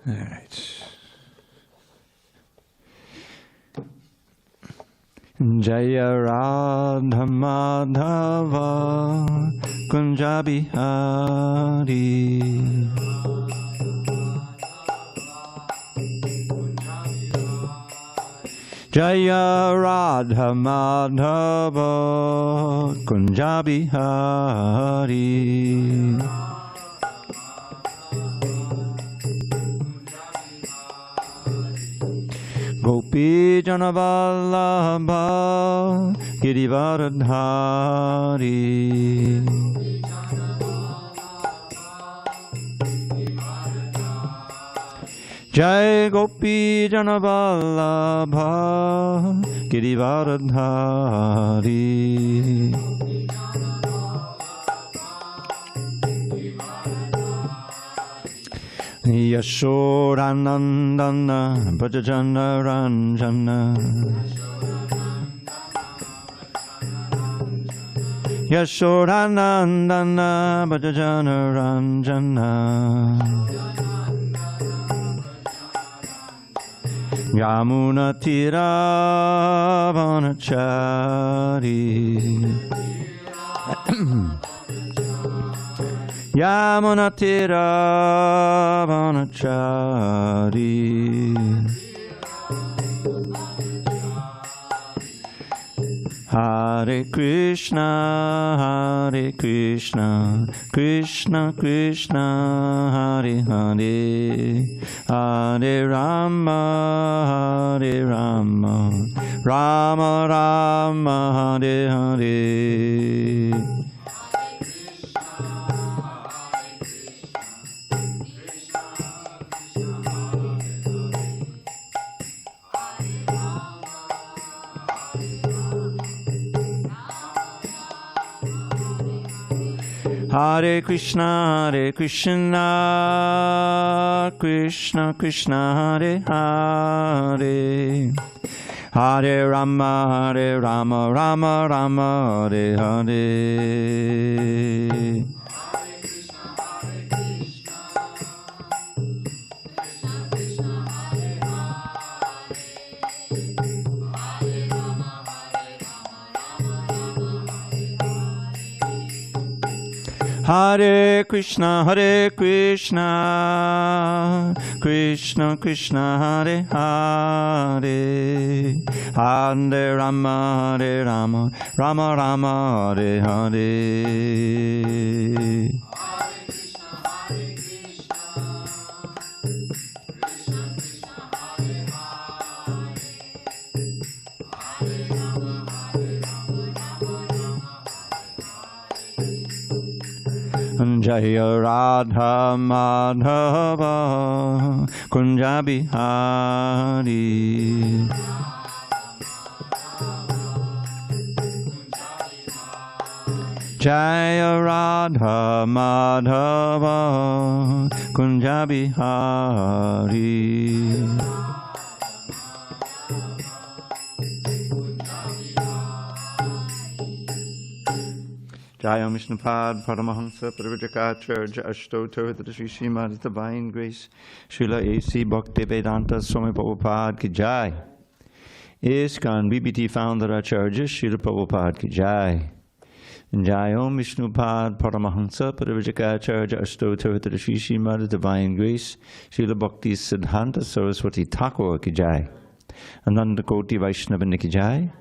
All right. Jaya Radha Madhava Kunja Bihari Jaya Radha Madhava Kunja Bihari Gopi Janavallabha Girivaradhari Jai Gopi Janavallabha Girivaradhari Yashodanandana Bhajana Ranjana Yashodanandana Bhajana Ranjana Yamuna Tira Vanachari Yamuna Tira Vanachari Hare Krishna, Hare Krishna, Krishna Krishna, Hare Hare, Hare Rama, Hare Rama, Rama Rama, Hare Hare. Hare Krishna, Hare Krishna, Krishna Krishna, Hare Hare, Hare Rama, Hare Rama, Rama Rama, Hare Hare. Hare Krishna, Hare Krishna, Krishna Krishna, Hare Hare, Hare Rama, Hare Rama, Rama Rama, Hare Hare. Jaya Radha Madhava Kunja Bihari Jaya Radha Madhava Kunja Bihari Jaya Vishnupad Paramahamsa Parivajakacarya Ashtotar the Srimad Divine Grace Srila A.C. Bhaktivedanta Swami Prabhupada Ki Jai. ISKCON BBT Founder Acharya Srila Prabhupada Ki Jai. Jaya Vishnupad Paramahamsa Parivajakacarya Ashtotar the Srimad Divine Grace Srila Bhakti Siddhanta Saraswati Thakur Ki Jai. Ananda Koti Vaishnava Ki Jai.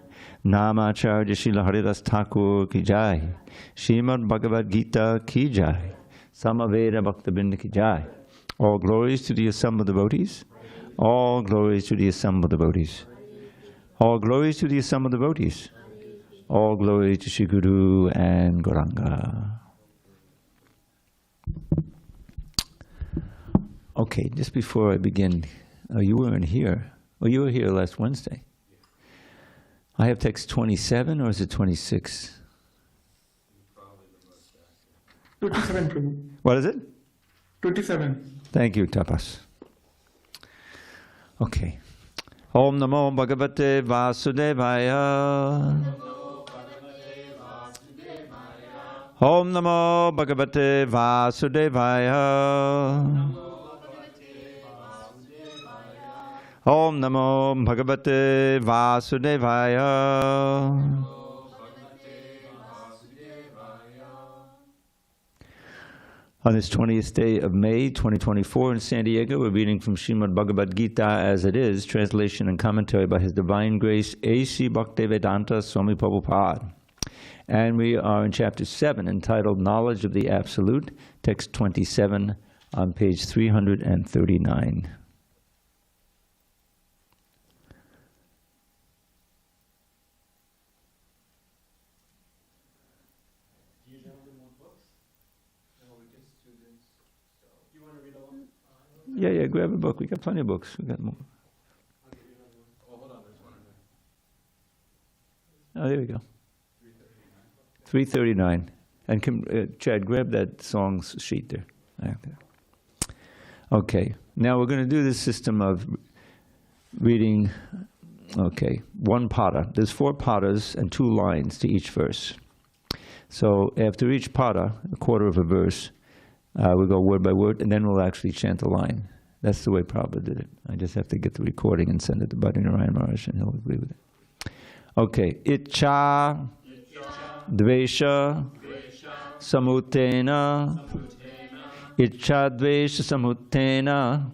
Namacharya Srila Haridas Thakur Ki Jai. Srimad Bhagavad Gita Ki Jai. Samaveda Bhaktabinda Ki Jai. All glories to the assembled devotees. All glories to the assembled devotees. All glories to the assembled devotees. All glory to Shri Guru and Gauranga. Okay, just before I begin, you weren't here. Oh, you were here last Wednesday. I have text 27, or is it 26? 27, Prabhu. What is it? 27. Thank you, Tapas. Okay. Om Namo Bhagavate Vasudevaya. Om Namo Bhagavate Vasudevaya. Om Namo Bhagavate Vasudevaya. On this 20th day of May, 2024 in San Diego, we're reading from Srimad Bhagavad Gita as it is, translation and commentary by His Divine Grace, HG Dravida Swami Prabhupada. And we are in chapter 7, entitled Knowledge of the Absolute, text 27 on page 339. Yeah, grab a book. We got plenty of books. We got more. Oh, there we go. 339. And Chad, grab that songs sheet there. Okay. Now we're going to do this system of reading, one pada. There's 4 padas and 2 lines to each verse. So after each pada, a quarter of a verse, we go word by word, and then we'll actually chant a line. That's the way Prabhupada did it. I just have to get the recording and send it to Bhadri Narayan Maharaj, and he'll agree with it. Okay. Icha, dvesha, samutena. Icha, dvesha, samutena.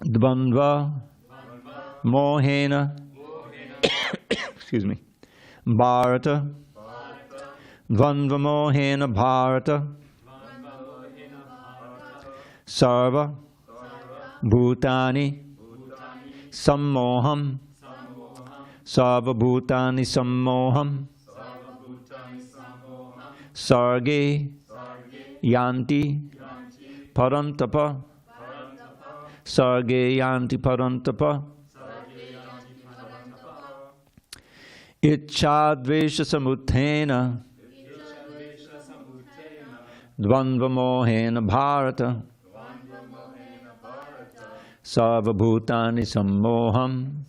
Dvandva, mohena. Excuse me. Bharata. Dvandva mohena bharata. Sarva bhutani sammoham. Sarva bhutani sammoham. Sarge yanti parantapa. Sarge yanti parantapa. Ichadvesha samutena. Dvandva mohena bharata. Sarva bhutani sammoham.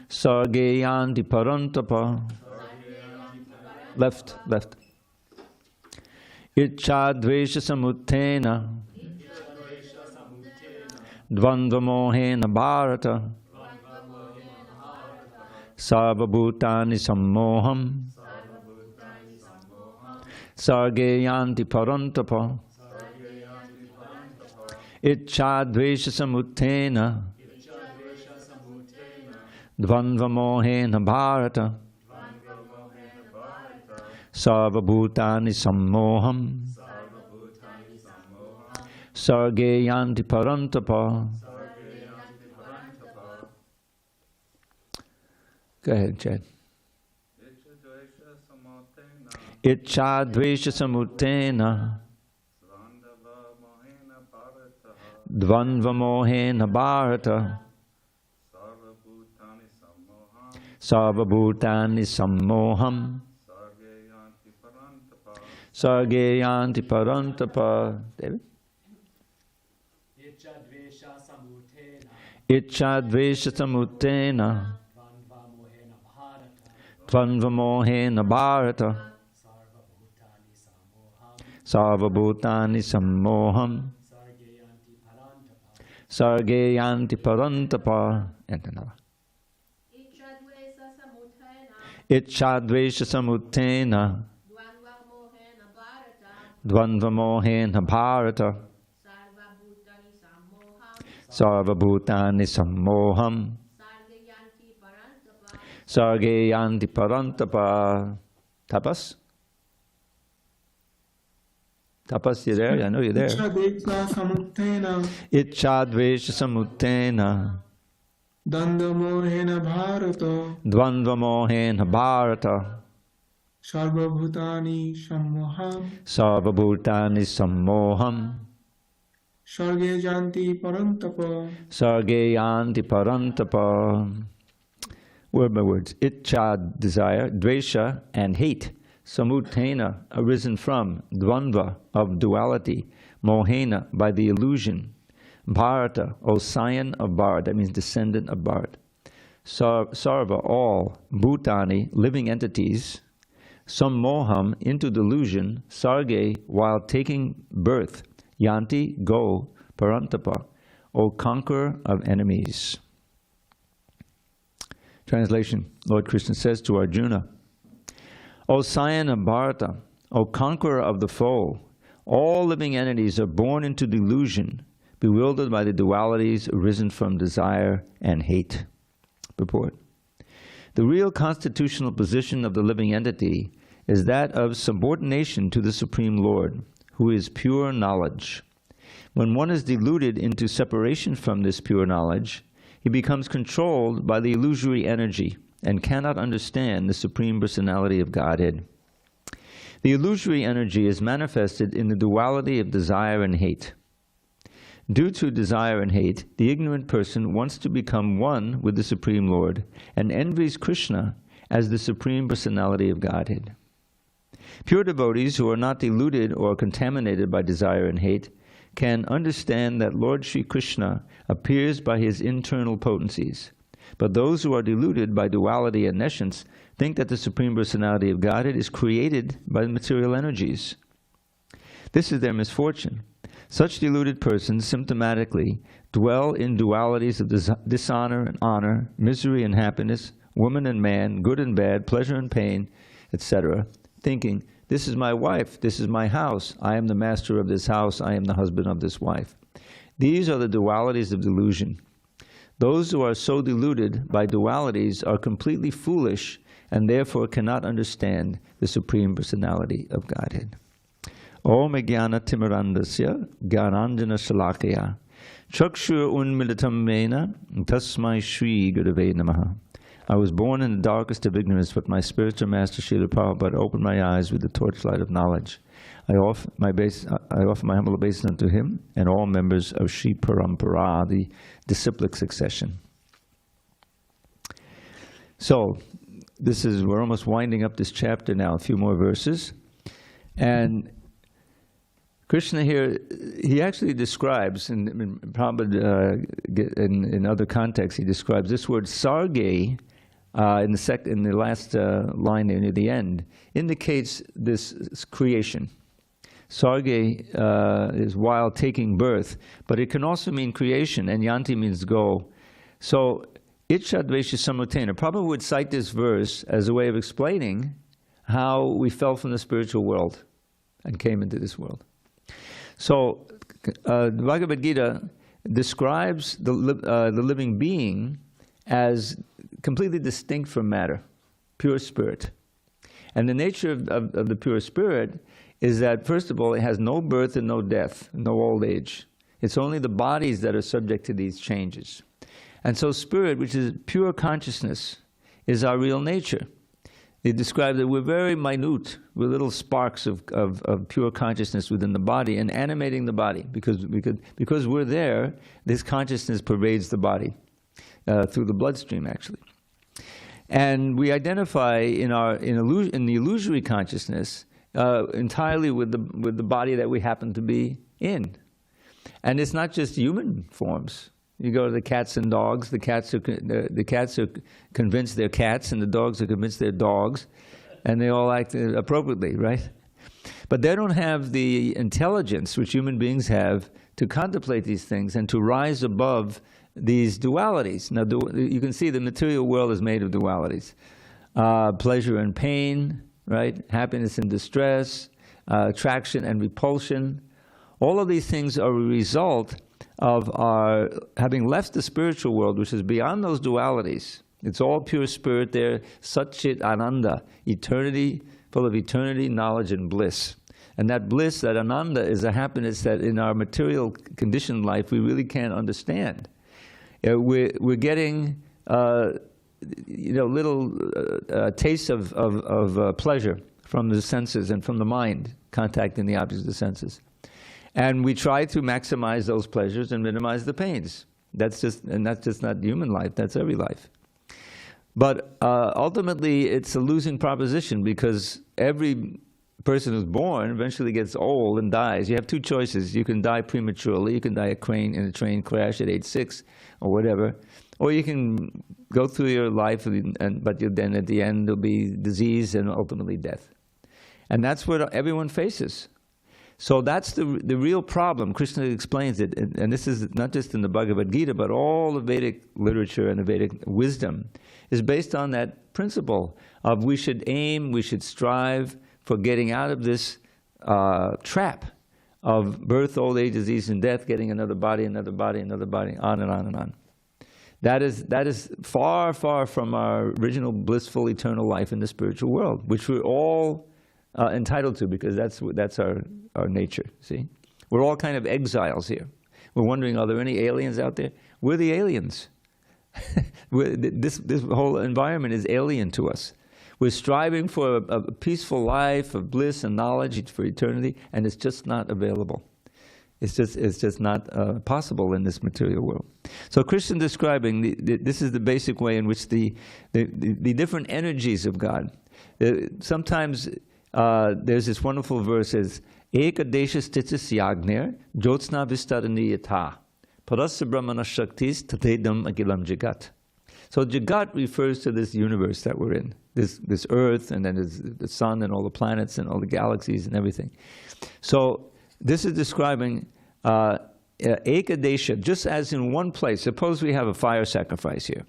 Sarge yanti parantapa. Left. Ichadvesha samutena. Dvandva mohena bharata. Sarva bhutani sammoham. Sarge yanti parantapa. Ichadvesha samutena. Dvandva mohena bharata. Sarva bhutani sammoham. Sarge yanti parantapa. Go ahead, Chad. Ichadvesha samutena. Dvandva mohena bharata. Sarva bhutani sammoham. Sarge yanti parantapa. David? Ichadvesha samutena. Dvandva mohena bharata. Sarva bhutani sammoham. Sarge yanti parantapa. And another. Ichadvesha samutena. Dvandva mohena bharata. Sarva bhutani sammoham. Sarge yanti parantapa. Tapas? Tapas, you there? I know you're there. Ichadvesha samutena. Ichadvesha samutena. Dvandva mohena bharata. Dvandva mohena bharata. Sarva bhutani sammoham. Sarva bhutani sammoham. Sarge yanti parantapa. Sarge yanti parantapa. Word by words. Ichad, desire. Dvesha, and hate. Samutena, arisen from. Dvandva, of duality. Mohena, by the illusion. Bharata, O scion of Bharat, that means descendant of Bharat. Sarva, all. Bhutani, living entities. Sammoham, into delusion. Sarge, while taking birth. Yanti go parantapa, O conqueror of enemies. Translation, Lord Krishna says to Arjuna, O scion of Bharata, O conqueror of the foe, all living entities are born into delusion, bewildered by the dualities arisen from desire and hate. Purport. The real constitutional position of the living entity is that of subordination to the Supreme Lord, who is pure knowledge. When one is deluded into separation from this pure knowledge, he becomes controlled by the illusory energy and cannot understand the Supreme Personality of Godhead. The illusory energy is manifested in the duality of desire and hate. Due to desire and hate, the ignorant person wants to become one with the Supreme Lord and envies Krishna as the Supreme Personality of Godhead. Pure devotees who are not deluded or contaminated by desire and hate can understand that Lord Sri Krishna appears by his internal potencies. But those who are deluded by duality and nescience think that the Supreme Personality of Godhead is created by the material energies. This is their misfortune. Such deluded persons symptomatically dwell in dualities of dishonor and honor, misery and happiness, woman and man, good and bad, pleasure and pain, etc., thinking, this is my wife, this is my house, I am the master of this house, I am the husband of this wife. These are the dualities of delusion. Those who are so deluded by dualities are completely foolish and therefore cannot understand the Supreme Personality of Godhead. Om Jnana Timirandasya Gyananjana Shalakaya Chakshur Unmilitam Mena Tasmai Shri Gurave Namaha. I was born in the darkest of ignorance, but my spiritual master Srila Prabhupada opened my eyes with the torchlight of knowledge. I offer my humble obeisance unto him and all members of Sri Parampara, the disciplic succession. So, we're almost winding up this chapter now, a few more verses. And Krishna here, he actually describes, in other contexts, he describes this word sarge, in the last line there near the end, indicates this creation. Sarge is while taking birth, but it can also mean creation, and yanti means go. So, Ichcha Dvesha Samutena. Prabhupada would cite this verse as a way of explaining how we fell from the spiritual world and came into this world. So, the Bhagavad Gita describes the living being as completely distinct from matter, pure spirit. And the nature of the pure spirit is that, first of all, it has no birth and no death, no old age. It's only the bodies that are subject to these changes. And so spirit, which is pure consciousness, is our real nature. They describe that we're very minute, we're little sparks of pure consciousness within the body and animating the body. Because we're there, this consciousness pervades the body through the bloodstream, actually. And we identify in the illusory consciousness entirely with the body that we happen to be in. And it's not just human forms. You go to the cats and dogs. The cats are convinced they're cats, and the dogs are convinced they're dogs, and they all act appropriately, right? But they don't have the intelligence which human beings have to contemplate these things and to rise above these dualities. Now, you can see the material world is made of dualities: pleasure and pain, right? Happiness and distress, attraction and repulsion. All of these things are a result of our having left the spiritual world, which is beyond those dualities. It's all pure spirit there, Satchit Ananda, eternity, full of eternity, knowledge, and bliss. And that bliss, that Ananda, is a happiness that in our material conditioned life we really can't understand. We're getting little tastes of pleasure from the senses and from the mind, contacting the objects of the senses. And we try to maximize those pleasures and minimize the pains. That's just not human life, that's every life. But ultimately, it's a losing proposition, because every person who's born eventually gets old and dies. You have two choices. You can die prematurely, you can die in a train crash at age 6 or whatever, or you can go through your life, but then at the end there'll be disease and ultimately death. And that's what everyone faces. So that's the real problem. Krishna explains it, and this is not just in the Bhagavad Gita, but all the Vedic literature and the Vedic wisdom is based on that principle of we should aim, we should strive for getting out of this trap of birth, old age, disease, and death, getting another body, another body, another body, on and on and on. That is far, far from our original blissful eternal life in the spiritual world, which we're all entitled to, because that's our nature, see? We're all kind of exiles here. We're wondering, are there any aliens out there? We're the aliens. This whole environment is alien to us. We're striving for a peaceful life of bliss and knowledge for eternity, and it's just not available. It's just not possible in this material world. So Krishna describing, this is the basic way in which the different energies of God. Sometimes there's this wonderful verse says, Eka desha stitis yagnir jyotsna vistarani yatha parasya brahmana shaktis tatedam agilam jagat. So jagat refers to this universe that we're in, this earth, and then there's the sun and all the planets and all the galaxies and everything. So this is describing Ekadesha, just as in one place. Suppose we have a fire sacrifice here.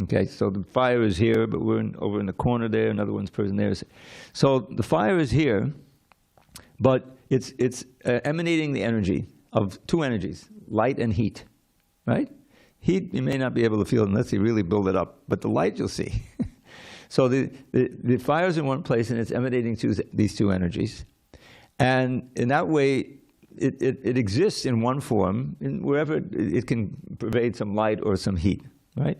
Okay, so the fire is here, but we're over in the corner there, another one's person there. So the fire is here, but it's emanating the energy of two energies, light and heat, right? Heat you may not be able to feel unless you really build it up, but the light you'll see. So the fire's in one place and it's emanating these two energies. And in that way, it exists in one form, wherever it can pervade some light or some heat, right?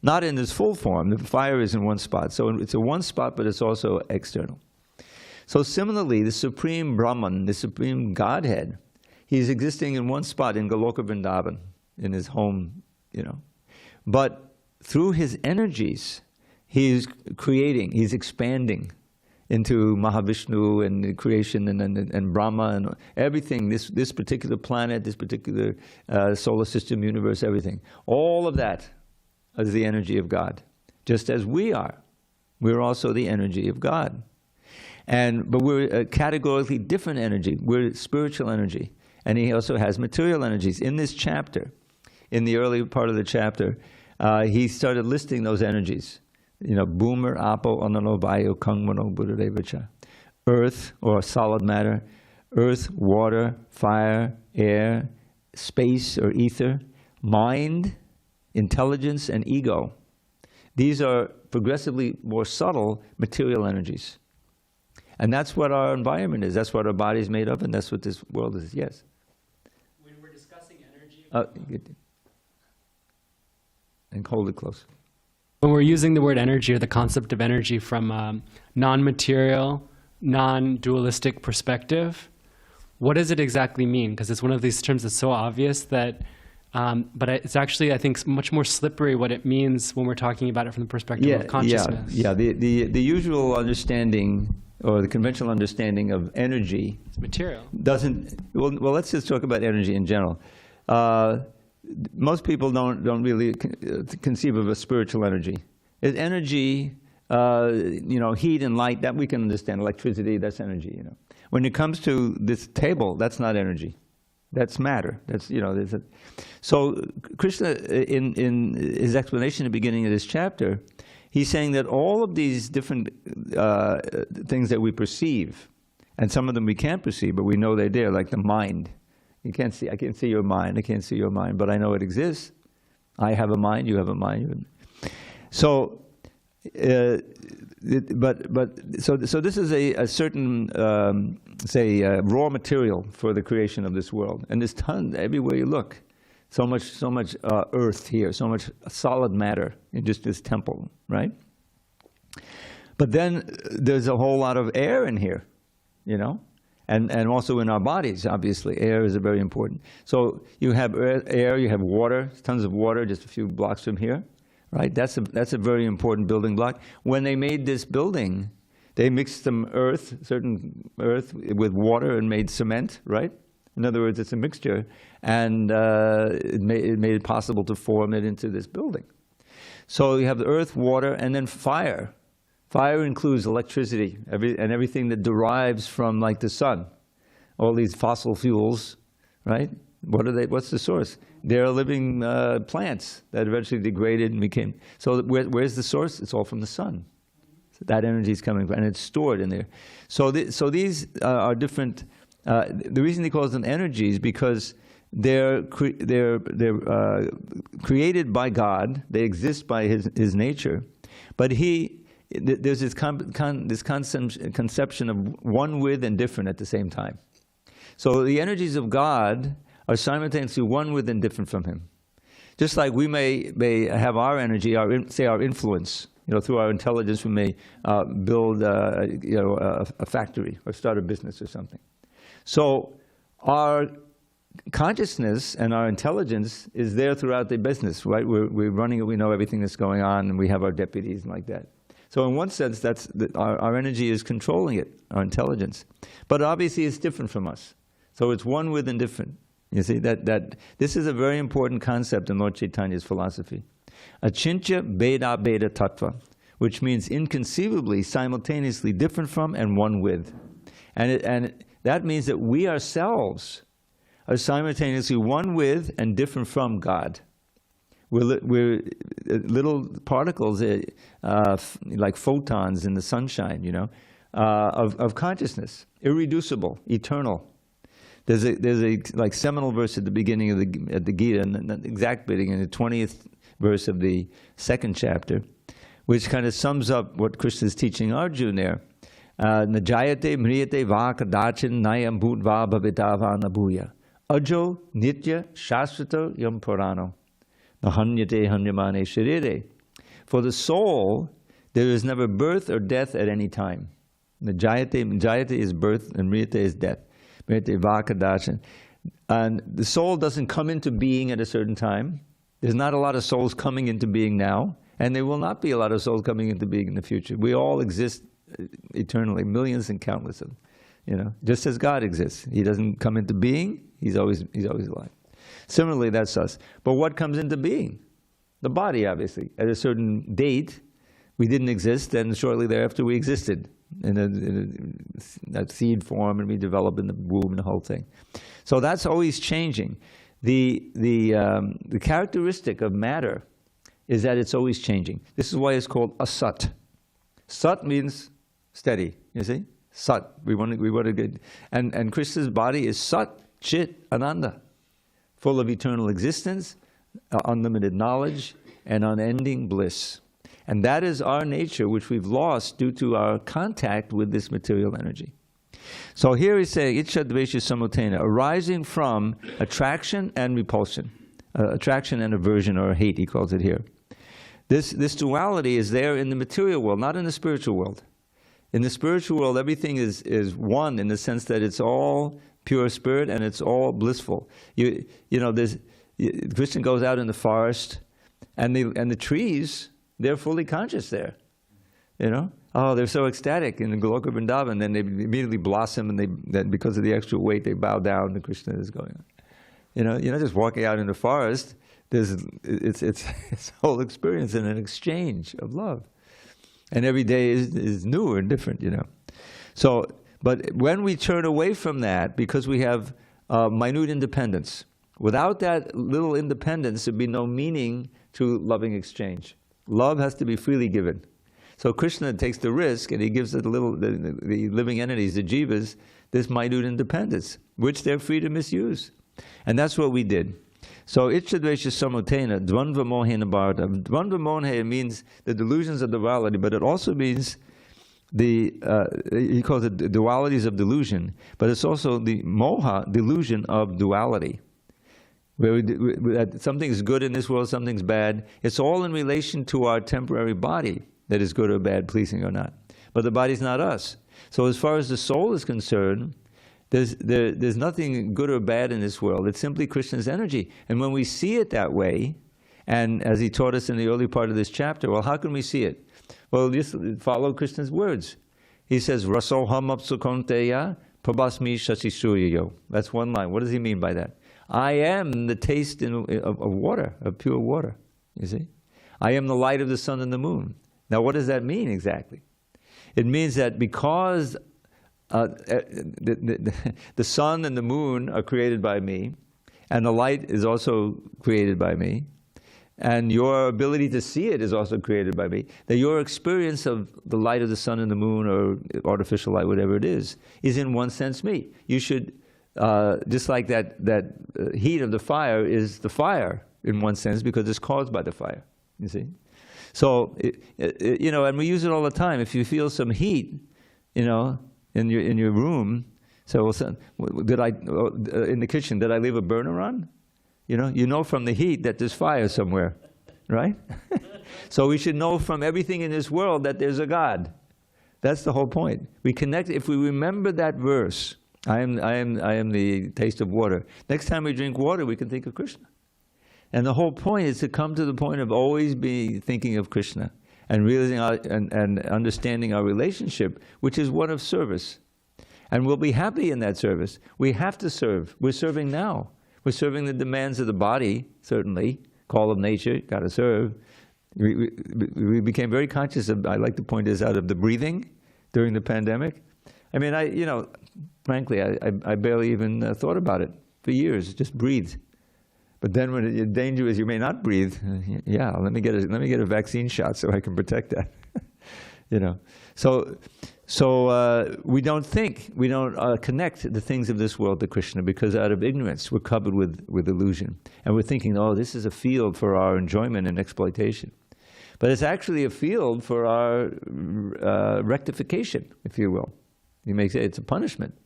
Not in its full form. The fire is in one spot. So it's a one spot, but it's also external. So similarly, the Supreme Brahman, the Supreme Godhead, he's existing in one spot in Goloka Vrindavan, in his home, you know. But through his energies, he's creating, he's expanding into Mahavishnu and the creation and Brahma and everything, this particular planet, this particular solar system, universe, everything. All of that is the energy of God. Just as we are. We're also the energy of God. But we're a categorically different energy. We're spiritual energy. And he also has material energies. In this chapter, in the early part of the chapter, he started listing those energies. You know, boomer, apo, onano, vayu, kangmano, buddhadevacha. Earth, or solid matter. Earth, water, fire, air, space or ether, mind, intelligence, and ego. These are progressively more subtle material energies. And that's what our environment is. That's what our body is made of, and that's what this world is. Yes? When we're discussing energy... and hold it close. When we're using the word energy or the concept of energy from a non-material, non-dualistic perspective, what does it exactly mean? Because it's one of these terms that's so obvious that... but it's actually, I think, much more slippery what it means when we're talking about it from the perspective of consciousness. Yeah. The usual understanding, or the conventional understanding of energy, it's material. Doesn't. Well, let's just talk about energy in general. Most people don't really conceive of a spiritual energy. It's energy, heat and light, that we can understand. Electricity, that's energy. You know, when it comes to this table, that's not energy. That's matter. That's, so Krishna, in his explanation at the beginning of this chapter, he's saying that all of these different things that we perceive, and some of them we can't perceive, but we know they're there, like the mind. I can't see your mind. I can't see your mind, but I know it exists. I have a mind. You have a mind. So, so this is a certain, raw material for the creation of this world. And there's tons everywhere you look. So much earth here, so much solid matter in just this temple, right? But then there's a whole lot of air in here, and also in our bodies, obviously. Air is very important. So you have air, you have water, tons of water just a few blocks from here, right? That's a very important building block. When they made this building, they mixed some certain earth with water and made cement, right? In other words, it's a mixture, and it made it possible to form it into this building. So you have the earth, water, and then fire. Fire includes electricity and everything that derives from, like, the sun. all these fossil fuels, right? What are they? What's the source? They're living plants that eventually degraded and became. So where's the source? It's all from the sun. So that energy is coming from, and it's stored in there. So these are different. The reason he calls them energies because they're created by God. They exist by His nature, but there's this conception of one with and different at the same time. So the energies of God are simultaneously one with and different from Him. Just like we may have our energy, our influence. Through our intelligence, we may build a factory or start a business or something. So our consciousness and our intelligence is there throughout the business, right? We're running it. We know everything that's going on, and we have our deputies and like that. So in one sense, our energy is controlling it, our intelligence. But obviously, it's different from us. So it's one with and different. You see that this is a very important concept in Lord Chaitanya's philosophy. Achintya Beda Beda Tattva, which means inconceivably, simultaneously different from and one with. And that means that we ourselves are simultaneously one with and different from God. We're little particles, like photons in the sunshine, of consciousness, irreducible, eternal. There's a like seminal verse at the beginning of the Gita, and the exact beginning, in the 20th verse of the 2nd chapter, which kind of sums up what Krishna is teaching Arjuna there. Najayate mriyate va kadachin nayam bhutva bhavitava nabuya. Ajo nitya shasvato yam purano. Nahanyate hanyamane sharire. For the soul, there is never birth or death at any time. Najayate is birth and mriyate is death. Mriyate va kadachin. And the soul doesn't come into being at a certain time. There's not a lot of souls coming into being now, and there will not be a lot of souls coming into being in the future. We all exist eternally, millions and countless of them, just as God exists. He doesn't come into being, He's always alive. Similarly, that's us. But what comes into being? The body, obviously. At a certain date, we didn't exist, and shortly thereafter we existed in that seed form, and we develop in the womb and the whole thing. So that's always changing. The characteristic of matter is that it's always changing. This is why it's called asat. Sat means steady. You see, sat. We want to get, and Krishna's body is sat, chit, ananda, full of eternal existence, unlimited knowledge, and unending bliss. And that is our nature, which we've lost due to our contact with this material energy. So here he's saying, Ichcha Dvesha Samutena, arising from attraction and repulsion. Attraction and aversion, or hate, he calls it here. This duality is there in the material world, not in the spiritual world. In the spiritual world, everything is one in the sense that it's all pure spirit and it's all blissful. Krishna goes out in the forest, and the trees, they're fully conscious there. Oh, they're so ecstatic in the Goloka Vrindavan, then they immediately blossom, and then because of the extra weight, they bow down, and Krishna is going on. You're not just walking out in the forest. It's a whole experience and an exchange of love. And every day is new and different, So, but when we turn away from that, because we have minute independence, without that little independence, there'd be no meaning to loving exchange. Love has to be freely given. So Krishna takes the risk, and he gives the living entities, the jivas, this minute independence, which they're free to misuse. And that's what we did. So Ichchadvesha Samutena, Dvandva Mohena Bharata. Dvandva Mohena means the delusions of duality, but it also means he calls it the dualities of delusion, but it's also the moha, delusion of duality. That something's good in this world, something's bad. It's all in relation to our temporary body that is good or bad, pleasing or not. But the body's not us. So as far as the soul is concerned, there's nothing good or bad in this world. It's simply Krishna's energy. And when we see it that way, and as he taught us in the early part of this chapter, well, how can we see it? Well, just follow Krishna's words. He says, Rasoham apsukonteya prabhasmi shasisuyayo. That's one line. What does he mean by that? I am the taste of water, of pure water, you see. I am the light of the sun and the moon. Now, what does that mean exactly? It means that because the sun and the moon are created by me, and the light is also created by me, and your ability to see it is also created by me, that your experience of the light of the sun and the moon, or artificial light, whatever it is in one sense me. You should, just like that heat of the fire is the fire in one sense because it's caused by the fire, you see. So, and we use it all the time. If you feel some heat, in your room, so did I, in the kitchen, did I leave a burner on? You know from the heat that there's fire somewhere, right? So we should know from everything in this world that there's a God. That's the whole point. We connect, if we remember that verse, I am the taste of water. Next time we drink water, we can think of Krishna. And the whole point is to come to the point of always be thinking of Krishna and realizing and understanding our relationship, which is one of service. And we'll be happy in that service. We have to serve. We're serving now. We're serving the demands of the body, certainly. Call of nature, got to serve. We became very conscious of, I like to point this out, of the breathing during the pandemic. I mean, frankly, I barely even thought about it for years. Just breathed. But then when the danger is you may not breathe, let me get a vaccine shot so I can protect that. So we don't connect the things of this world to Krishna because out of ignorance we're covered with illusion. And we're thinking, oh, this is a field for our enjoyment and exploitation. But it's actually a field for our rectification, if you will. You may say it's a punishment.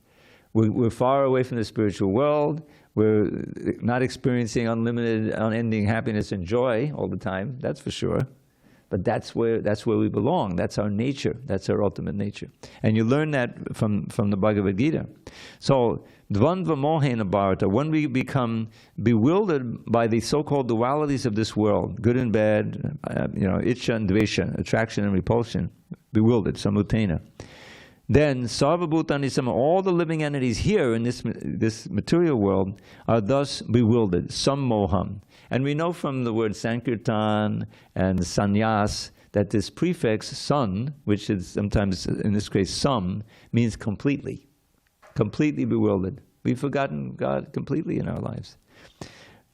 We're far away from the spiritual world. We're not experiencing unlimited, unending happiness and joy all the time, that's for sure. But that's where we belong. That's our nature. That's our ultimate nature. And you learn that from the Bhagavad Gita. So, dvandva mohena bharata, when we become bewildered by the so-called dualities of this world, good and bad, iccha and dvesha, attraction and repulsion, bewildered, samutena. Then, sarva bhutani sama, all the living entities here in this material world are thus bewildered, sammoham. And we know from the word sankirtan and sannyas that this prefix san, which is sometimes in this case sam, means completely. Completely bewildered. We've forgotten God completely in our lives.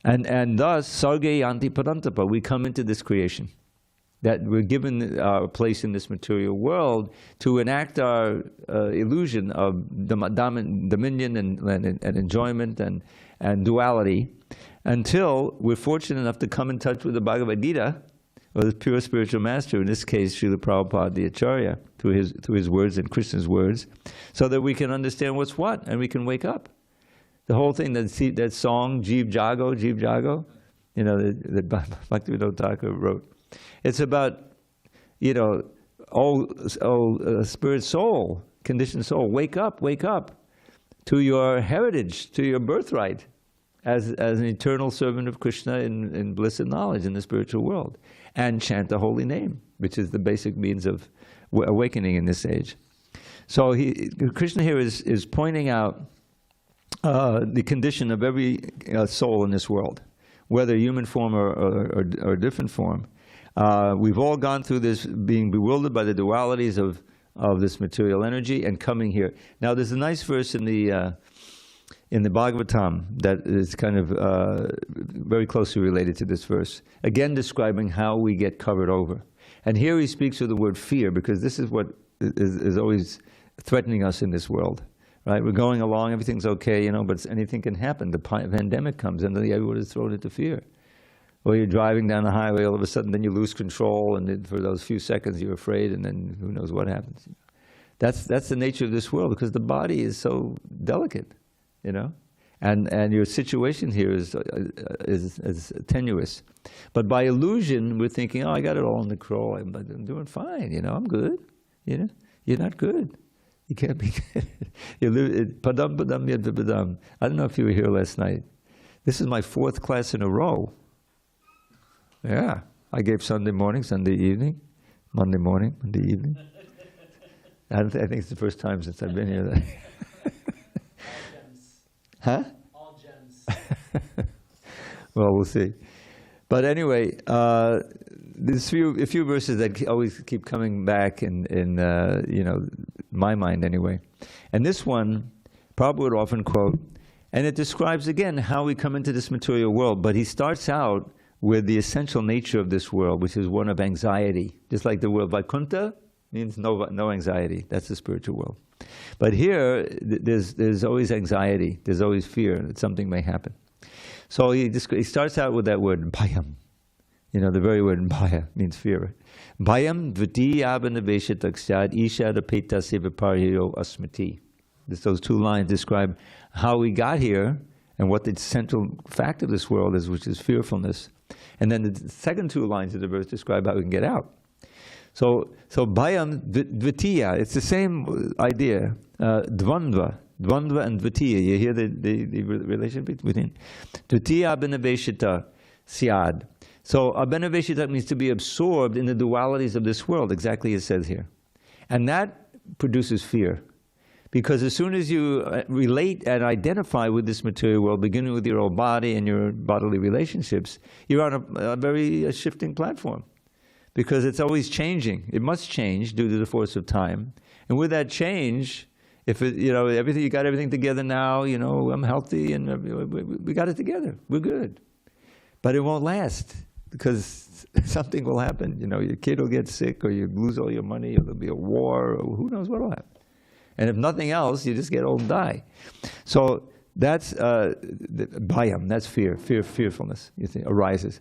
And thus, sarge yanti parantapa, we come into this creation. That we're given our place in this material world to enact our illusion of dominion and enjoyment and duality, until we're fortunate enough to come in touch with the Bhagavad Gita, or the pure spiritual master, in this case Srila Prabhupada the Acharya, through his words and Krishna's words, so that we can understand what's what, and we can wake up. The whole thing, that song, Jeev Jago, that Bhaktivinoda Thakur wrote. It's about, spirit soul, conditioned soul, wake up to your heritage, to your birthright, as an eternal servant of Krishna in bliss and knowledge in the spiritual world, and chant the holy name, which is the basic means of awakening in this age. So Krishna here is pointing out the condition of every soul in this world, whether human form or different form. We've all gone through this, being bewildered by the dualities of this material energy and coming here. Now, there's a nice verse in the Bhagavatam that is kind of very closely related to this verse, again describing how we get covered over. And here he speaks of the word fear, because this is what is always threatening us in this world, right? We're going along, everything's okay, but anything can happen. The pandemic comes and then everyone is thrown into fear. Or you're driving down the highway, all of a sudden then you lose control, and then for those few seconds you're afraid, and then who knows what happens. That's the nature of this world, because the body is so delicate, and your situation here is tenuous. But by illusion, we're thinking, oh, I got it all under control, I'm doing fine, I'm good. You're not good. You can't be good. Padam padam yad padam. I don't know if you were here last night. This is my 4th class in a row. Yeah, I gave Sunday morning, Sunday evening, Monday morning, Monday evening. I think it's the first time since I've been here. All gems. Huh? All gems. Well, we'll see. But anyway, there's a few verses that always keep coming back and my mind anyway. And this one, Prabhupada would often quote, and it describes again how we come into this material world, but he starts out with the essential nature of this world, which is one of anxiety. Just like the word Vaikuntha means no anxiety. That's the spiritual world. But here, there's always anxiety. There's always fear that something may happen. So he starts out with that word, bhayam. You know, the very word bhaya means fear. Bhayam dviti abhanaveshataksyad ishadapeta sivaparhiro asmati. Those two lines describe how we got here and what the central fact of this world is, which is fearfulness. And then the second two lines of the verse describe how we can get out. So bhayam dvitiya, it's the same idea. Dvandva and dvitiya. You hear the relation between dvitiya abhinaveshita syad. So abhinaveshita means to be absorbed in the dualities of this world, exactly as it says here. And that produces fear. Because as soon as you relate and identify with this material world, beginning with your own body and your bodily relationships, you're on a very shifting platform. Because it's always changing. It must change due to the force of time. And with that change, if it, you know, everything, you got everything together now, you know, I'm healthy and we got it together. We're good. But it won't last because something will happen. You know, your kid will get sick, or you lose all your money, or there'll be a war, or who knows what will happen. And if nothing else, you just get old and die. So that's bhayam, that's fearfulness, you think, arises.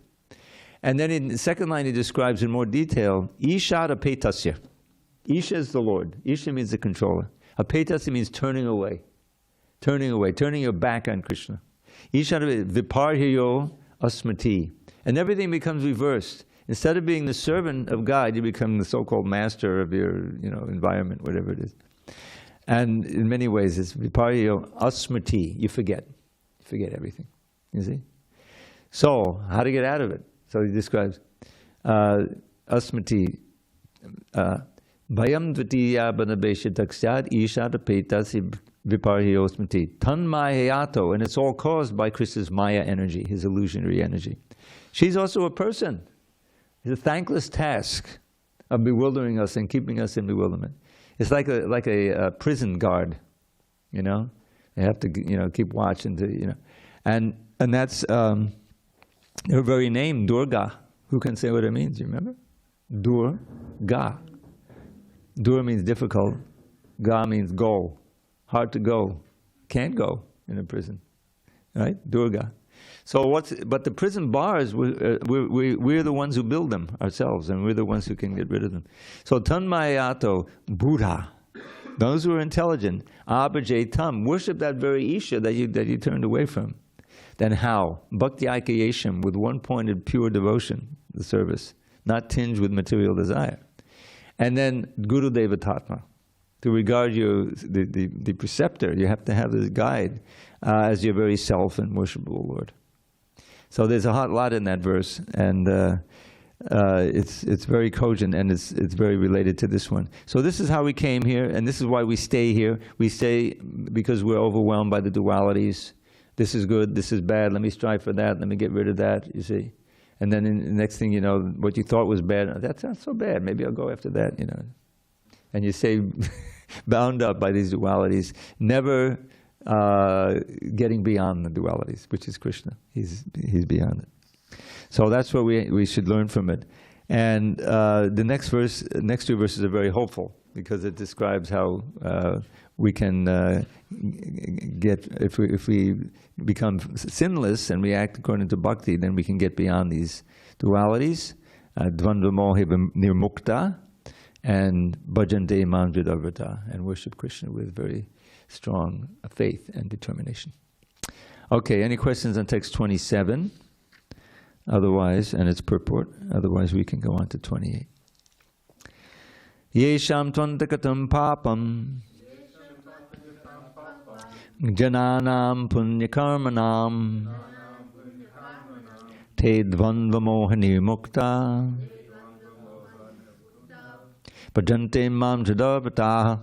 And then in the second line, he describes in more detail, Isha apetasya. Isha is the Lord. Isha means the controller. Apetasya means turning away, turning your back on Krishna. Isha viparhiyo asmati. And everything becomes reversed. Instead of being the servant of God, you become the so-called master of your, environment, whatever it is. And in many ways, it's viparhiyo asmati. You forget everything. You see? So, how to get out of it? So he describes asmati, bhayam dvitiya banabeshitaksad ishadapetasi viparhiyo asmati tanmayato, and it's all caused by Krishna's Maya energy, his illusionary energy. She's also a person. It's a thankless task of bewildering us and keeping us in bewilderment. It's like a prison guard, They have to, keep watch and and that's her very name, Durga. Who can say what it means? You remember? Durga. Dur means difficult. Ga means go. Hard to go. Can't go in a prison, right? Durga. So but the prison bars, we're the ones who build them ourselves, and we're the ones who can get rid of them. So tanmayato buddha, those who are intelligent, abhajay tam, worship that very Isha that you turned away from. Then how? Bhakti aikayesham, with one-pointed pure devotion, the service, not tinged with material desire. And then Guru Devatatma, to regard you, the preceptor, you have to have this guide as your very self and worshipable Lord. So there's a lot in that verse, and it's very cogent, and it's very related to this one. So this is how we came here, and this is why we stay here. We stay because we're overwhelmed by the dualities. This is good, this is bad, let me strive for that, let me get rid of that, you see. And then the next thing you know, what you thought was bad, that's not so bad, maybe I'll go after that, And you stay bound up by these dualities, never getting beyond the dualities, which is Krishna. He's beyond it. So that's what we should learn from it. And the next two verses are very hopeful, because it describes how we can get, if we become sinless and we act according to bhakti, then we can get beyond these dualities, dvandva mohe nirmukta, and bhajante mandradavrata, and worship Krishna with very strong faith and determination. Okay, any questions on text 27? Otherwise, and its purport, otherwise we can go on to 28. Yesham tvantakatam papam jananam punyakarmanam te dvandva mohani mukta bhajante mam jadavata.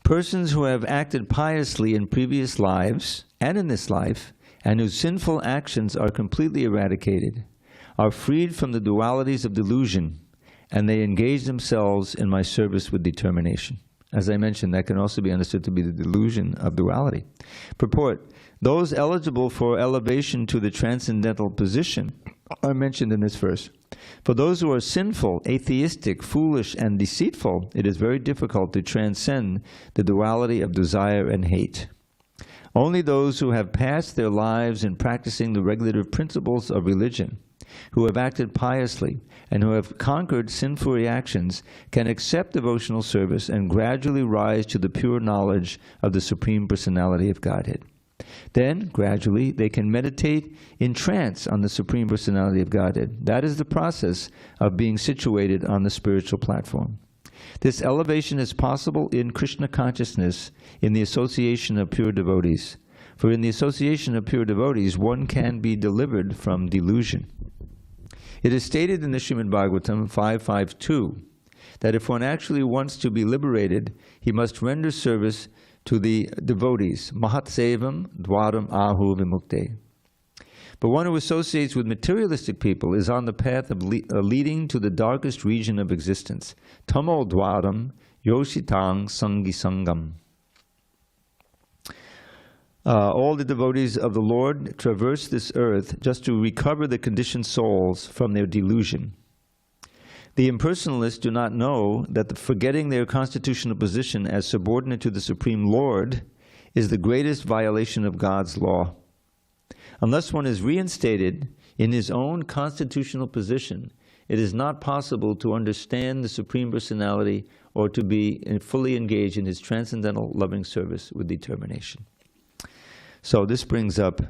Persons who have acted piously in previous lives and in this life, and whose sinful actions are completely eradicated, are freed from the dualities of delusion, and they engage themselves in my service with determination. As I mentioned, that can also be understood to be the delusion of duality. Purport: those eligible for elevation to the transcendental position are mentioned in this verse. For those who are sinful, atheistic, foolish, and deceitful, it is very difficult to transcend the duality of desire and hate. Only those who have passed their lives in practicing the regulative principles of religion, who have acted piously, and who have conquered sinful reactions, can accept devotional service and gradually rise to the pure knowledge of the Supreme Personality of Godhead. Then, gradually, they can meditate in trance on the Supreme Personality of Godhead. That is the process of being situated on the spiritual platform. This elevation is possible in Krishna consciousness in the association of pure devotees. For in the association of pure devotees, one can be delivered from delusion. It is stated in the Srimad Bhagavatam 5.5.2 that if one actually wants to be liberated, he must render service to the devotees, Mahat Sevam Dwaram Ahu Vimukte. But one who associates with materialistic people is on the path of leading to the darkest region of existence, Tamo Dwaram Yoshitang Sangi Sangam. All the devotees of the Lord traverse this earth just to recover the conditioned souls from their delusion. The impersonalists do not know that forgetting their constitutional position as subordinate to the Supreme Lord is the greatest violation of God's law. Unless one is reinstated in his own constitutional position, it is not possible to understand the Supreme Personality or to be fully engaged in his transcendental loving service with determination. So this brings up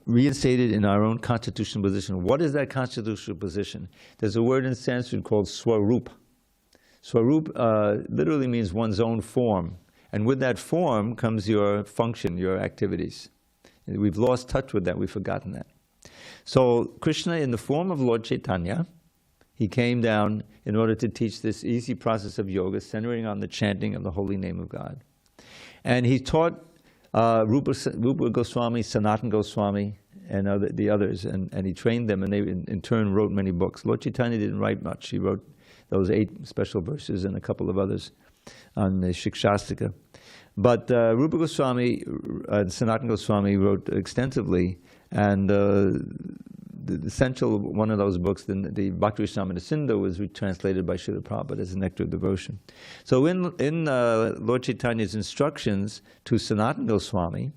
reinstated in our own constitutional position. What is that constitutional position? There's a word in Sanskrit called swarup. Swarup literally means one's own form. And with that form comes your function, your activities. We've lost touch with that, we've forgotten that. So Krishna, in the form of Lord Chaitanya, he came down in order to teach this easy process of yoga, centering on the chanting of the holy name of God. And he taught Rupa Goswami, Sanatana Goswami, and the others, and he trained them, and they in turn wrote many books. Lord Chaitanya didn't write much. He wrote those 8 special verses and a couple of others on the Shikshastika. But Rupa Goswami and Sanatana Goswami wrote extensively, and the essential one of those books, the Bhakti Rasamrita Sindhu, was translated by Srila Prabhupada as Nectar of Devotion. So in Lord Chaitanya's instructions to Sanatana Goswami,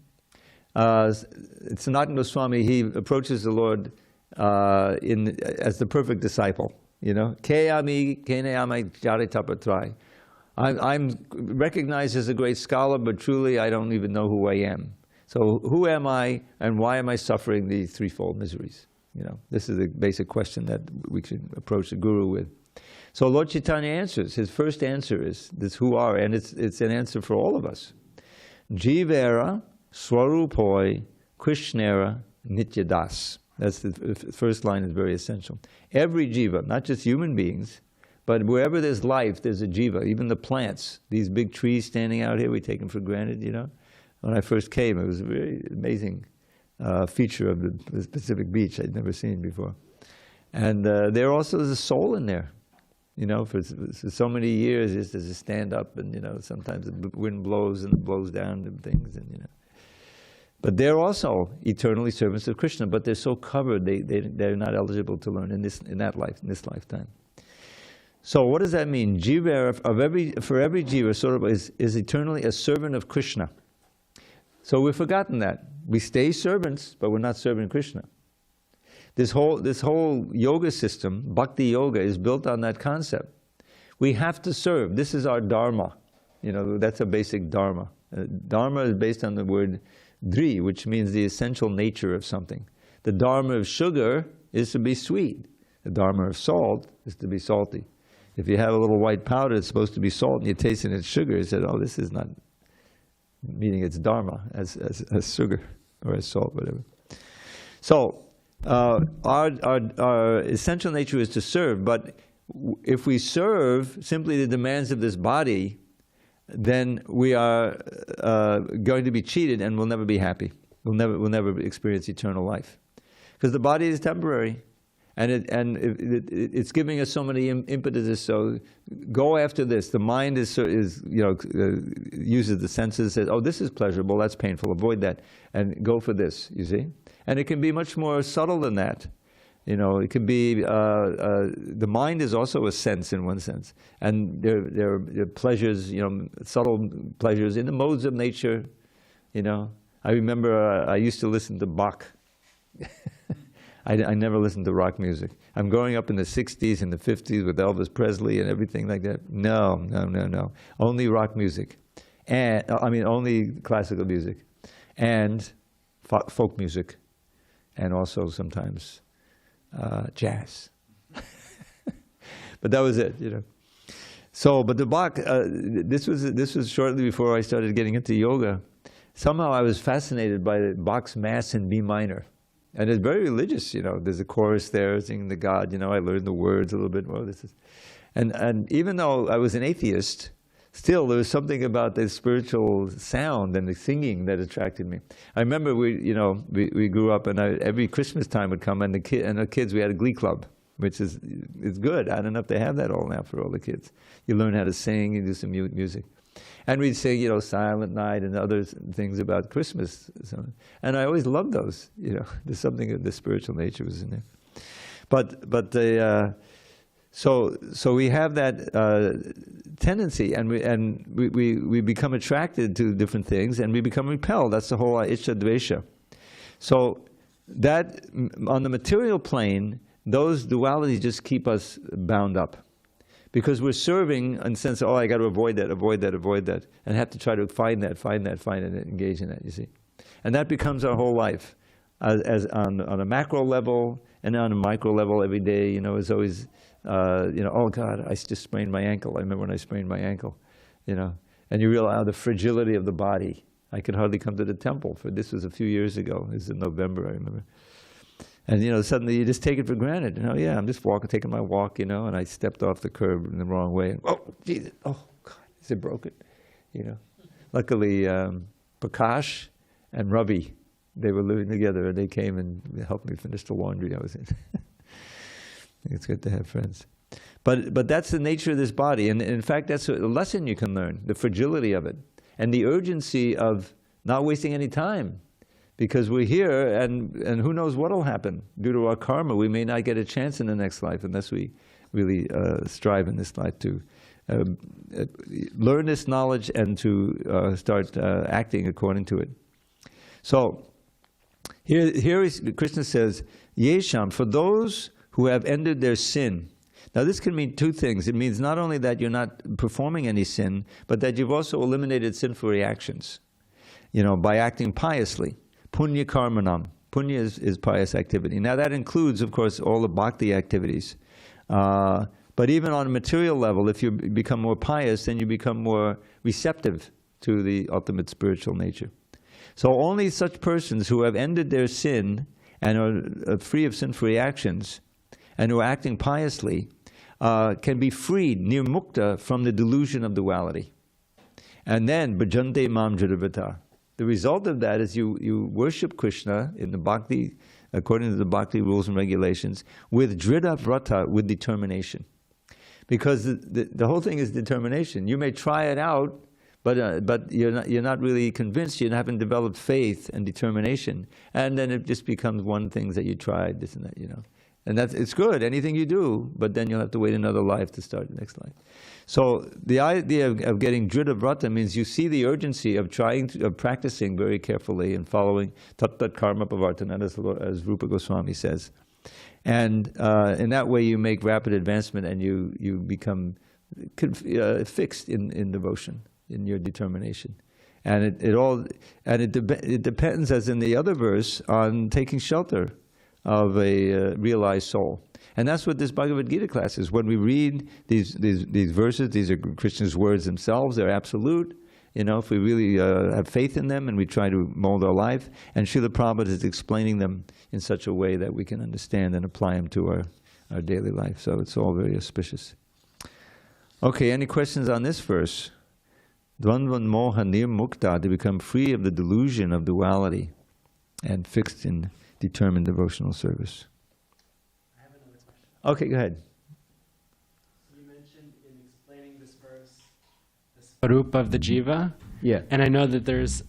Sanatana Goswami, he approaches the Lord as the perfect disciple. You know, Keyami Keneyami Jaritapatrai. I'm recognized as a great scholar, but truly I don't even know who I am. So who am I, and why am I suffering the threefold miseries? You know, this is a basic question that we should approach the Guru with. So Lord Chaitanya answers. His first answer is this: who are, and it's an answer for all of us. Jivera Swarupoi Krishnera Nityadas. That's the first line, is very essential. Every jiva, not just human beings, but wherever there's life, there's a jiva. Even the plants, these big trees standing out here, we take them for granted, you know. When I first came, it was a very amazing feature of the Pacific Beach I'd never seen before. And there also is a soul in there. You know, for so many years, just as a stand-up, and, you know, sometimes the wind blows and it blows down and things, and, you know. But they're also eternally servants of Krishna, but they're so covered, they're not eligible to learn in this lifetime. So what does that mean? Jiva, for every jiva, sort of is eternally a servant of Krishna. So we've forgotten that. We stay servants, but we're not serving Krishna. This whole yoga system, bhakti yoga, is built on that concept. We have to serve. This is our dharma. You know, that's a basic dharma. Dharma is based on the word dri, which means the essential nature of something. The dharma of sugar is to be sweet. The dharma of salt is to be salty. If you have a little white powder, it's supposed to be salt, and you taste it as sugar, you said, oh, this is not meaning its dharma as sugar or as salt, whatever. So our essential nature is to serve, but if we serve simply the demands of this body, then we are going to be cheated and we'll never be happy. We'll never experience eternal life. Because the body is temporary. And it's giving us so many impetuses. So go after this. The mind uses the senses, says, oh, this is pleasurable, that's painful, avoid that, and go for this, you see? And it can be much more subtle than that. It can be, the mind is also a sense in one sense. And there are pleasures, subtle pleasures in the modes of nature, I remember I used to listen to Bach. I never listened to rock music. I'm growing up in the 60s and the 50s with Elvis Presley and everything like that. No. Only rock music. And, only classical music. And folk music. And also sometimes jazz. But that was it, So, but the Bach, this was shortly before I started getting into yoga. Somehow I was fascinated by Bach's Mass in B minor. And it's very religious, there's a chorus there singing to God, I learned the words a little bit more. And even though I was an atheist, still there was something about the spiritual sound and the singing that attracted me. I remember we grew up, and every Christmas time would come, and the kids, we had a glee club, which is good. I don't know if they have that all now for all the kids. You learn how to sing, you do some music. And we'd sing, Silent Night and other things about Christmas. And I always loved those, There's something of the spiritual nature was in there. So we have that tendency, and we become attracted to different things, and we become repelled. That's the whole HG Dravida Dasa. So that, on the material plane, those dualities just keep us bound up. Because we're serving in the sense of, I got to avoid that, and have to try to find that, and engage in that, you see. And that becomes our whole life, as on a macro level, and on a micro level every day, it's always, oh God, I just sprained my ankle. I remember when I sprained my ankle, and you realize the fragility of the body. I could hardly come to the temple, this was a few years ago. It was in November, I remember. And suddenly you just take it for granted. I'm just taking my walk, and I stepped off the curb in the wrong way. And, oh, Jesus! Oh God! Is it broken? Luckily, Prakash and Ravi, they were living together, and they came and helped me finish the laundry I was in. It's good to have friends. But that's the nature of this body, and in fact, that's a lesson you can learn: the fragility of it, and the urgency of not wasting any time. Because we're here, and who knows what will happen. Due to our karma, we may not get a chance in the next life unless we really strive in this life to learn this knowledge and to start acting according to it. So, here Krishna says, Yesham, for those who have ended their sin. Now this can mean two things. It means not only that you're not performing any sin, but that you've also eliminated sinful reactions, by acting piously. Punya karmanam. Punya is pious activity. Now that includes, of course, all the bhakti activities. But even on a material level, if you become more pious, then you become more receptive to the ultimate spiritual nature. So only such persons who have ended their sin and are free of sinful reactions and who are acting piously can be freed, nirmukta, from the delusion of duality. And then, bhajante mam jadavata. The result of that is you worship Krishna in the bhakti, according to the bhakti rules and regulations, with drida vrata, with determination. Because the whole thing is determination. You may try it out, but you're not really convinced. You haven't developed faith and determination, and then it just becomes one thing that you tried, this and that, And it's good, anything you do, but then you'll have to wait another life to start the next life. So the idea of getting drida vrata means you see the urgency of practicing very carefully and following tat karma pavartana, as Rupa Goswami says. And in that way you make rapid advancement, and you become fixed in devotion, in your determination. And it depends, as in the other verse, on taking shelter of a realized soul. And that's what this Bhagavad Gita class is. When we read these verses, these are Krishna's words themselves, they're absolute. If we really have faith in them and we try to mold our life. And Srila Prabhupada is explaining them in such a way that we can understand and apply them to our daily life. So it's all very auspicious. Okay, any questions on this verse? Dvandvan moha nirmukta, to become free of the delusion of duality and fixed in determined devotional service. I have another Okay, go ahead. You mentioned in explaining this verse the swarup of the jiva. Yeah. And I know that there's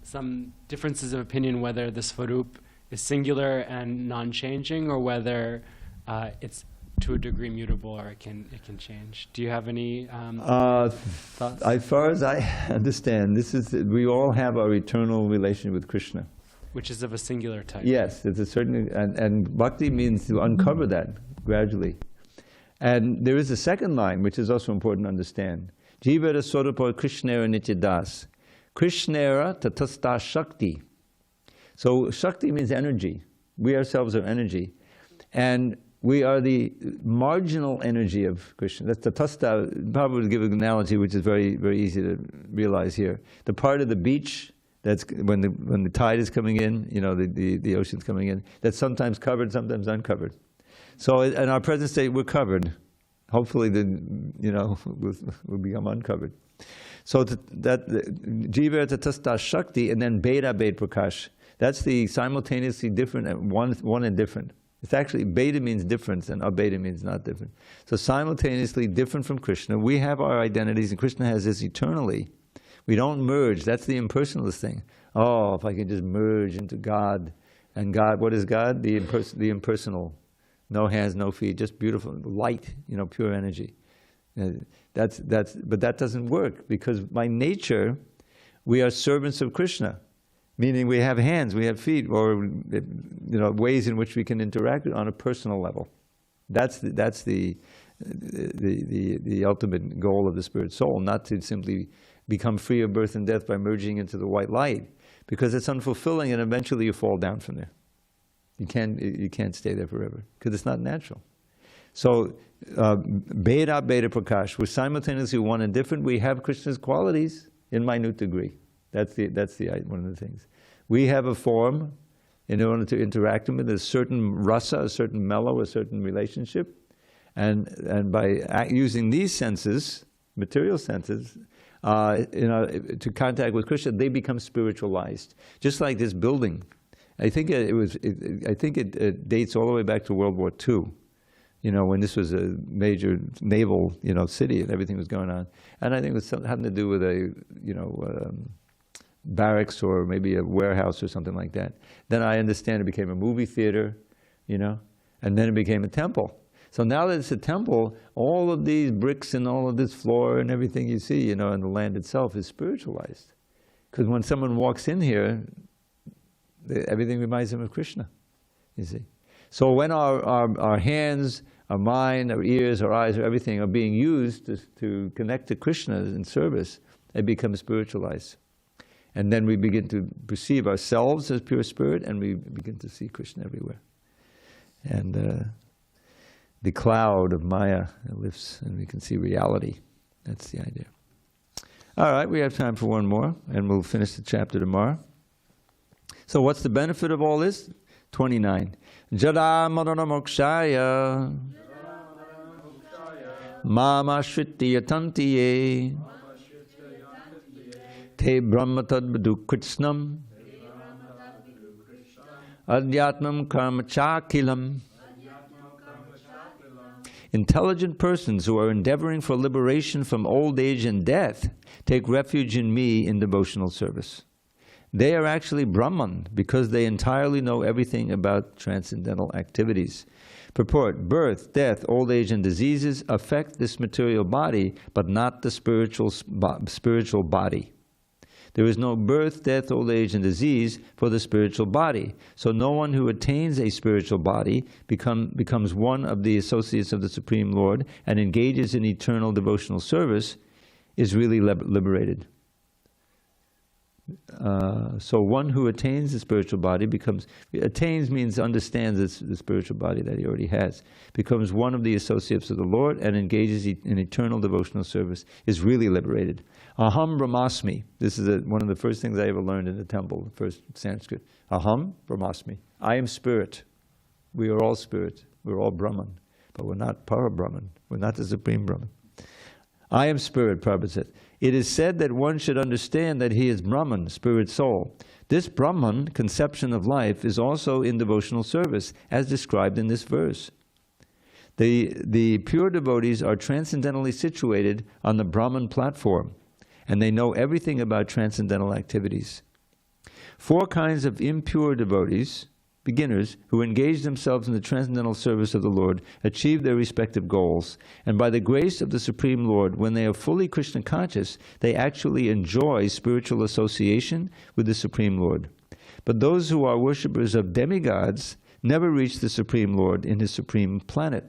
some differences of opinion whether the swarup is singular and non-changing, or whether it's to a degree mutable, or it can change. Do you have any thoughts? As far as I understand, we all have our eternal relation with Krishna. Which is of a singular type. Yes, it's a certain, and bhakti means to uncover that gradually. And there is a second line, which is also important to understand. Jivara Swarupa Krishnera Nityadas. Krishnera Tatasta Shakti. So Shakti means energy. We ourselves are energy. And we are the marginal energy of Krishna. That's Tatasta. Prabhupada would give an analogy which is very, very easy to realize here. The part of the beach, that's when the tide is coming in, you know, the ocean's coming in, that's sometimes covered, sometimes uncovered. So in our present state, we're covered. Hopefully, we'll become uncovered. So that Jiva Tatasta Shakti, and then Beta Beta Prakash. That's the simultaneously different and one and different. It's actually, Beta means difference and Abeta means not different. So simultaneously different from Krishna. We have our identities and Krishna has this eternally. We don't merge. That's the impersonalist thing. Oh, if I can just merge into God. And God, what is God? The impersonal. No hands, no feet, just beautiful, light, pure energy. But that doesn't work, because by nature, we are servants of Krishna. Meaning we have hands, we have feet, or ways in which we can interact on a personal level. That's the ultimate goal of the spirit soul, not to simply become free of birth and death by merging into the white light, because it's unfulfilling and eventually you fall down from there. You can't stay there forever, because it's not natural. So, Beta Beta Prakash, we're simultaneously one and different. We have Krishna's qualities in minute degree. That's one of the things. We have a form in order to interact with a certain rasa, a certain mellow, a certain relationship, and by using these senses, material senses, to contact with Krishna, they become spiritualized. Just like this building, I think it dates all the way back to World War II. When this was a major naval, city and everything was going on, and I think it was having to do with a, barracks or maybe a warehouse or something like that. Then I understand it became a movie theater, and then it became a temple. So now that it's a temple, all of these bricks and all of this floor and everything you see, and the land itself is spiritualized. Because when someone walks in here, everything reminds them of Krishna, you see. So when our hands, our mind, our ears, our eyes, everything are being used to connect to Krishna in service, it becomes spiritualized. And then we begin to perceive ourselves as pure spirit, and we begin to see Krishna everywhere. And the cloud of Maya lifts, and we can see reality. That's the idea. All right, we have time for one more, and we'll finish the chapter tomorrow. So what's the benefit of all this? 29. Jada madana mokshaya mama shritti yatantiye te brahma tadvadu Kṛṣṇam adhyatmam karma chakilam. Intelligent persons who are endeavoring for liberation from old age and death take refuge in me in devotional service. They are actually Brahman because they entirely know everything about transcendental activities. Purport: birth, death, old age, and diseases affect this material body, but not the spiritual body. There is no birth, death, old age, and disease for the spiritual body. So no one who attains a spiritual body becomes one of the associates of the Supreme Lord and engages in eternal devotional service is really liberated. So one who attains the spiritual body attains means understands the spiritual body that he already has, becomes one of the associates of the Lord and engages in eternal devotional service, is really liberated. Aham Brahmasmi. This is one of the first things I ever learned in the temple, the first Sanskrit. Aham Brahmasmi. I am spirit. We are all spirit. We're all Brahman. But we're not Para-Brahman. We're not the Supreme Brahman. I am spirit, Prabhupada said. It is said that one should understand that he is Brahman, spirit soul. This Brahman conception of life is also in devotional service, as described in this verse. The pure devotees are transcendentally situated on the Brahman platform, and they know everything about transcendental activities. 4 kinds of impure devotees, beginners, who engage themselves in the transcendental service of the Lord, achieve their respective goals, and by the grace of the Supreme Lord, when they are fully Krishna conscious, they actually enjoy spiritual association with the Supreme Lord. But those who are worshippers of demigods never reach the Supreme Lord in his supreme planet.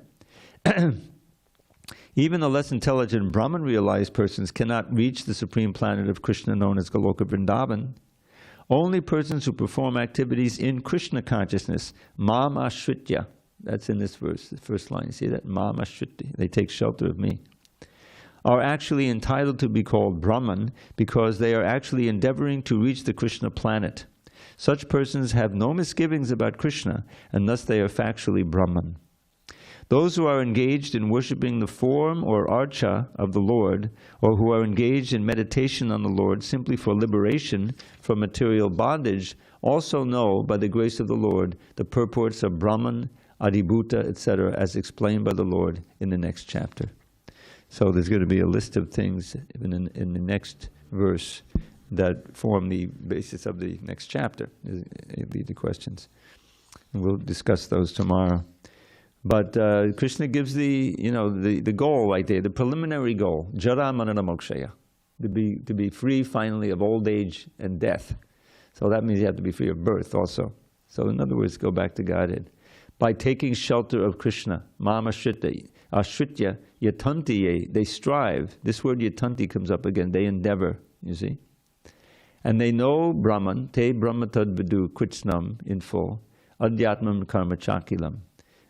Even the less intelligent Brahman-realized persons cannot reach the supreme planet of Krishna known as Goloka Vrindavan. Only persons who perform activities in Krishna consciousness, mam ashritya, that's in this verse, the first line, you see that? Mam ashritya, they take shelter of me, are actually entitled to be called Brahman because they are actually endeavoring to reach the Krishna planet. Such persons have no misgivings about Krishna, and thus they are factually Brahman. Those who are engaged in worshipping the form or archa of the Lord, or who are engaged in meditation on the Lord simply for liberation from material bondage, also know, by the grace of the Lord, the purports of Brahman, Adibhuta, etc., as explained by the Lord in the next chapter. So there's going to be a list of things in the next verse that form the basis of the next chapter. It'll be the questions. And we'll discuss those tomorrow. But Krishna gives the goal right there, the preliminary goal, jara marana mokshaya, to be free finally of old age and death. So that means you have to be free of birth also. So in other words, go back to Godhead. By taking shelter of Krishna, mama ashritya, yatanti, they strive. This word yatanti comes up again, they endeavor, you see. And they know Brahman, te brahmatad vidu Kṛṣṇam in full, adhyatmam karma chakilam.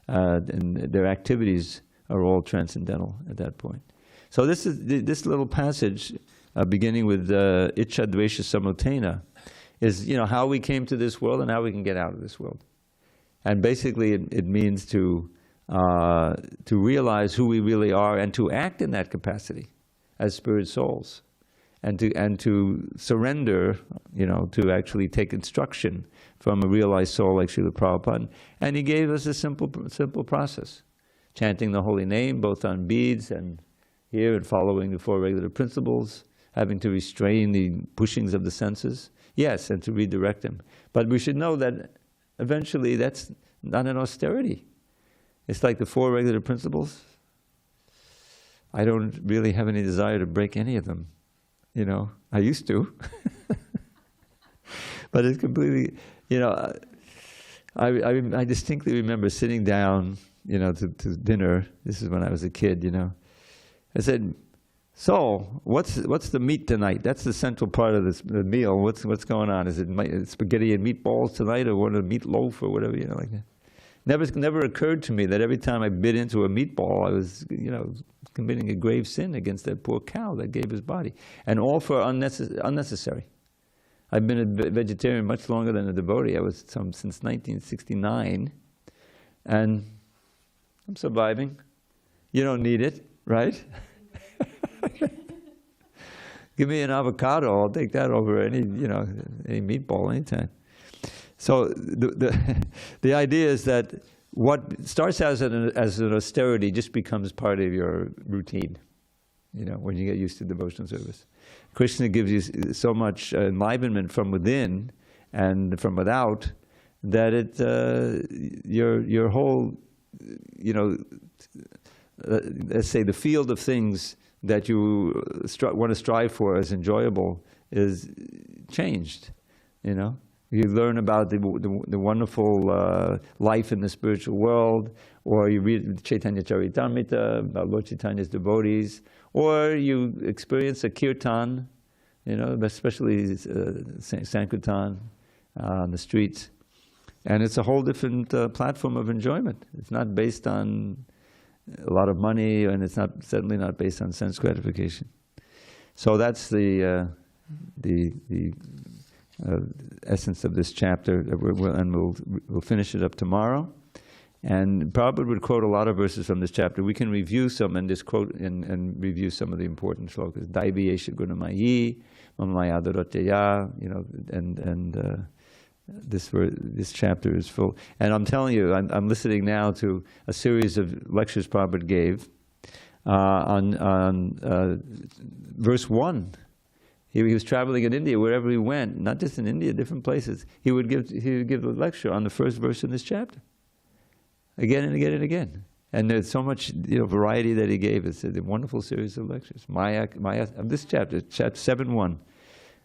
And their activities are all transcendental at that point. So this little passage, beginning with Icha Dvesha Samutena, is how we came to this world and how we can get out of this world. And basically, it means to realize who we really are and to act in that capacity as spirit souls, and to surrender, to actually take instruction from a realized soul like Srila Prabhupada. And he gave us a simple process. Chanting the holy name, both on beads and here, and following the 4 regular principles, having to restrain the pushings of the senses. Yes, and to redirect them. But we should know that eventually that's not an austerity. It's like the 4 regular principles. I don't really have any desire to break any of them. I used to. But it's completely, I distinctly remember sitting down, to dinner. This is when I was a kid, I said, so, what's the meat tonight? That's the central part of the meal. What's going on? Is it spaghetti and meatballs tonight, or what, a meatloaf, or whatever, like that? Never occurred to me that every time I bit into a meatball, I was, committing a grave sin against that poor cow that gave his body, and all for unnecessary. I've been a vegetarian much longer than a devotee. I was since 1969, and I'm surviving. You don't need it, right? Give me an avocado, I'll take that over any meatball anytime. So the idea is that what starts as an austerity just becomes part of your routine, when you get used to devotional service. Krishna gives you so much enlivenment from within and from without that your whole, let's say the field of things that you want to strive for as enjoyable is changed, You learn about the wonderful life in the spiritual world, or you read Chaitanya Charitamrita about Lord Chaitanya's devotees, or you experience a kirtan, especially Sankirtan on the streets. And it's a whole different platform of enjoyment. It's not based on a lot of money, and it's certainly not based on sense gratification. So that's the essence of this chapter, and we'll finish it up tomorrow. And Prabhupada would quote a lot of verses from this chapter. We can review some and just quote and review some of the important shlokas. Daivi Esha Gunamayi, Mamaya Doroteya, This chapter is full. And I'm telling you, I'm listening now to a series of lectures Prabhupada gave on verse 1. He was traveling in India, wherever he went, not just in India, different places. He would give a lecture on the first verse in this chapter, again and again and again. And there's so much variety that he gave. It's a wonderful series of lectures. Maya, this chapter 7.1.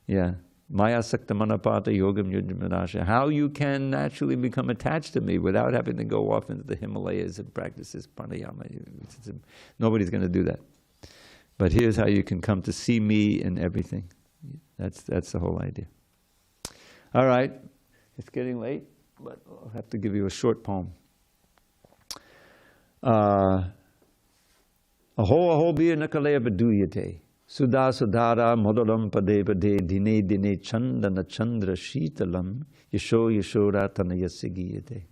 Yeah. Maya sakta manapata yogam yujmanasha. How you can naturally become attached to me without having to go off into the Himalayas and practice this pranayama. Nobody's going to do that. But here's how you can come to see me in everything. That's the whole idea. All right. It's getting late, but I'll have to give you a short poem. Aho aho bir nakalaya baduyate. Sudha sudhara modalam pade pade dine dine chandana chandra shitalam yasho yashora tanayasagiyate.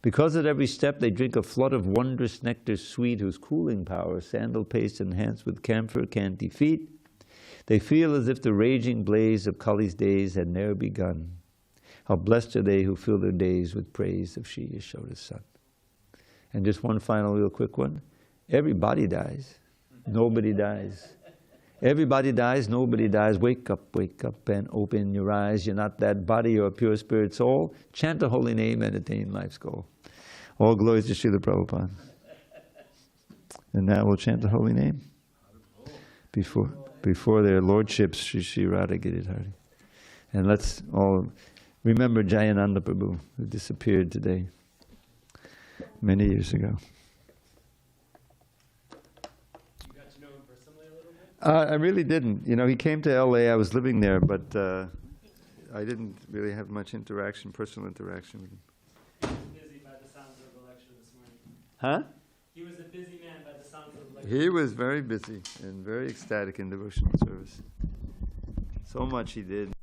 Because at every step they drink a flood of wondrous nectar sweet, whose cooling power sandal paste enhanced with camphor can't defeat. They feel as if the raging blaze of Kali's days had ne'er begun. How blessed are they who fill their days with praise of Shri Yashoda's son. And just one final real quick one. Everybody dies. Nobody dies. Everybody dies, nobody dies. Wake up and open your eyes. You're not that body, you're a pure spirit soul. Chant the holy name and attain life's goal. All glories to Srila Prabhupada. And now we'll chant the holy name. Before their lordships, Sri Radha Giridhari. And let's all remember Jayananda Prabhu, who disappeared today, many years ago. I really didn't. He came to LA. I was living there, but I didn't really have much personal interaction with him. He was busy by the sounds of the lecture this morning. Huh? He was a busy man by the sounds of the lecture. He was very busy and very ecstatic in devotional service. So much he did.